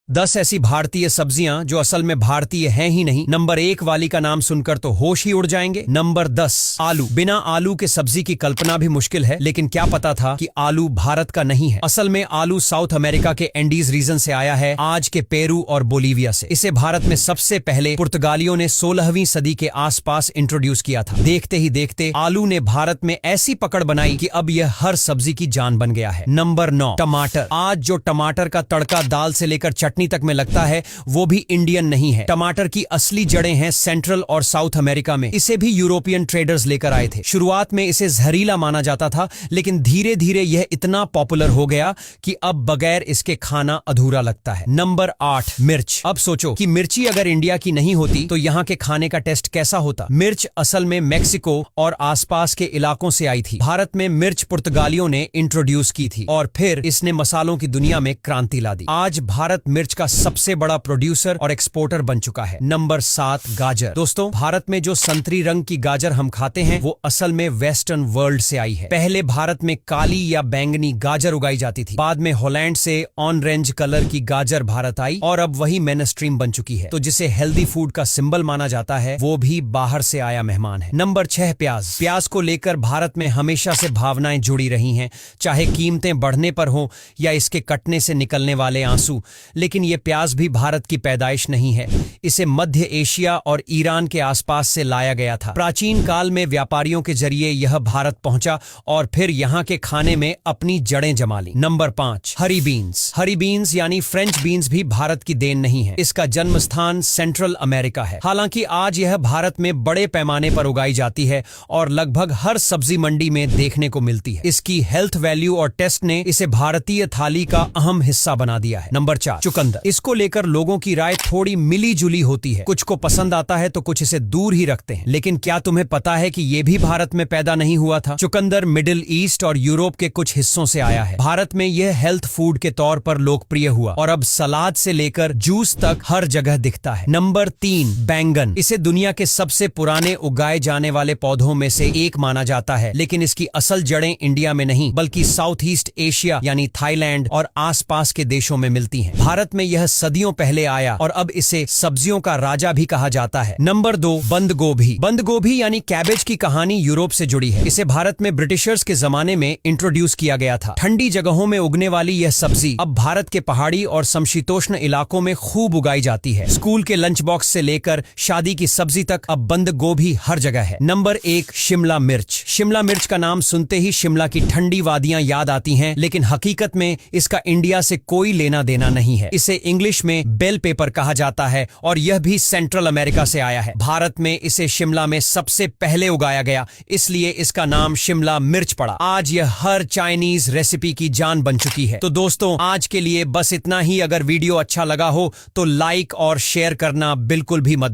10 ऐसी भारतीय सब्जियां जो असल में भारतीय हैं ही नहीं। नंबर 1 वाली का नाम सुनकर तो होश ही उड़ जाएंगे। नंबर 10, आलू। बिना आलू के सब्जी की कल्पना भी मुश्किल है, लेकिन क्या पता था कि आलू भारत का नहीं है। असल में आलू साउथ अमेरिका के एंडीज रीजन से आया है, आज के पेरू और बोलीविया से। इसे भारत में सबसे पहले पुर्तगालियों ने 16वीं सदी के आसपास इंट्रोड्यूस किया था। देखते ही देखते आलू ने भारत में ऐसी पकड़ बनाई कि अब यह हर सब्जी की जान बन गया है। नंबर 9, टमाटर। आज जो टमाटर का तड़का दाल से लेकर चटनी तक में लगता है, वो भी इंडियन नहीं है। टमाटर की असली जड़ें हैं सेंट्रल और साउथ अमेरिका में। इसे भी यूरोपियन ट्रेडर्स लेकर आए थे। शुरुआत में इसे जहरीला माना जाता था, लेकिन धीरे धीरे यह इतना पॉपुलर हो गया कि अब बगैर इसके खाना अधूरा लगता है। नंबर 8, मिर्च। अब सोचो कि मिर्ची अगर इंडिया की नहीं होती तो यहाँ के खाने का टेस्ट कैसा होता। मिर्च असल में मेक्सिको और आसपास के इलाकों से आई थी। भारत में मिर्च पुर्तगालियों ने इंट्रोड्यूस की थी और फिर इसने मसालों की दुनिया में क्रांति ला दी। आज भारत मिर्च का सबसे बड़ा प्रोड्यूसर और एक्सपोर्टर बन चुका है। नंबर 7, गाजर। दोस्तों, भारत में जो संतरी रंग की गाजर हम खाते हैं वो असल में वेस्टर्न वर्ल्ड से आई है। पहले भारत में काली या बैंगनी गाजर उगाई जाती थी। बाद में हॉलैंड से ऑरेंज कलर की गाजर भारत आई और अब वही मेन स्ट्रीम बन चुकी है। तो जिसे हेल्दी फूड का सिंबल माना जाता है, वो भी बाहर से आया मेहमान है। नंबर 6, प्याज। प्याज को लेकर भारत में हमेशा से भावनाएं जुड़ी रही हैं, चाहे कीमतें बढ़ने पर हो या इसके कटने से निकलने वाले आंसू। लेकिन ये प्याज भी भारत की पैदाइश नहीं है। इसे मध्य एशिया और ईरान के आसपास से लाया गया था। प्राचीन काल में व्यापारियों के जरिए यह भारत पहुंचा और फिर यहाँ के खाने में अपनी जड़ें जमा ली। नंबर 5, हरी बीन्स। हरी बीन्स यानी फ्रेंच बीन्स भी भारत की देन नहीं है। इसका जन्म स्थान सेंट्रल अमेरिका है। हालांकि आज यह भारत में बड़े पैमाने पर उगाई जाती है और लगभग हर सब्जी मंडी में देखने को मिलती है। इसकी हेल्थ वैल्यू और टेस्ट ने इसे भारतीय थाली का अहम हिस्सा बना दिया है। नंबर 4, चुकंदर। इसको लेकर लोगों की राय थोड़ी मिली जुली होती है। कुछ को पसंद आता है तो कुछ इसे दूर ही रखते हैं। लेकिन क्या तुम्हें पता है कि ये भी भारत में पैदा नहीं हुआ था? चुकंदर मिडिल ईस्ट और यूरोप के कुछ हिस्सों से आया है। भारत में यह हेल्थ फूड के तौर पर लोकप्रिय हुआ और अब सलाद से लेकर जूस तक हर जगह दिखता है। नंबर 3, बैंगन। इसे दुनिया के सबसे पुराने उगाए जाने वाले पौधों में से एक माना जाता है, लेकिन इसकी असल जड़ें इंडिया में नहीं बल्कि साउथ ईस्ट एशिया यानी थाईलैंड और आसपास के देशों में मिलती हैं। भारत में यह सदियों पहले आया और अब इसे सब्जियों का राजा भी कहा जाता है। नंबर 2, बंद गोभी। बंद गोभी यानी कैबेज की कहानी यूरोप से जुड़ी है। इसे भारत में ब्रिटिशर्स के जमाने में इंट्रोड्यूस किया गया था। ठंडी जगहों में उगने वाली यह सब्जी अब भारत के पहाड़ी और समशीतोष्ण इलाकों में खूब उगाई जाती है। स्कूल के लंच बॉक्स से लेकर शादी की सब्जी तक अब बंद गोभी हर जगह है। नंबर 1, शिमला मिर्च। शिमला मिर्च का नाम सुनते ही शिमला की ठंडी वादियां याद आती हैं, लेकिन हकीकत में इसका इंडिया से कोई लेना देना नहीं है। इसे इंग्लिश में बेल पेपर कहा जाता है और यह भी सेंट्रल अमेरिका से आया है। भारत में इसे शिमला में सबसे पहले उगाया गया, इसलिए इसका नाम शिमला मिर्च पड़ा। आज यह हर चाइनीज रेसिपी की जान बन चुकी है। तो दोस्तों, आज के लिए बस इतना ही। अगर वीडियो अच्छा लगा हो तो लाइक और शेयर करना बिल्कुल भी मत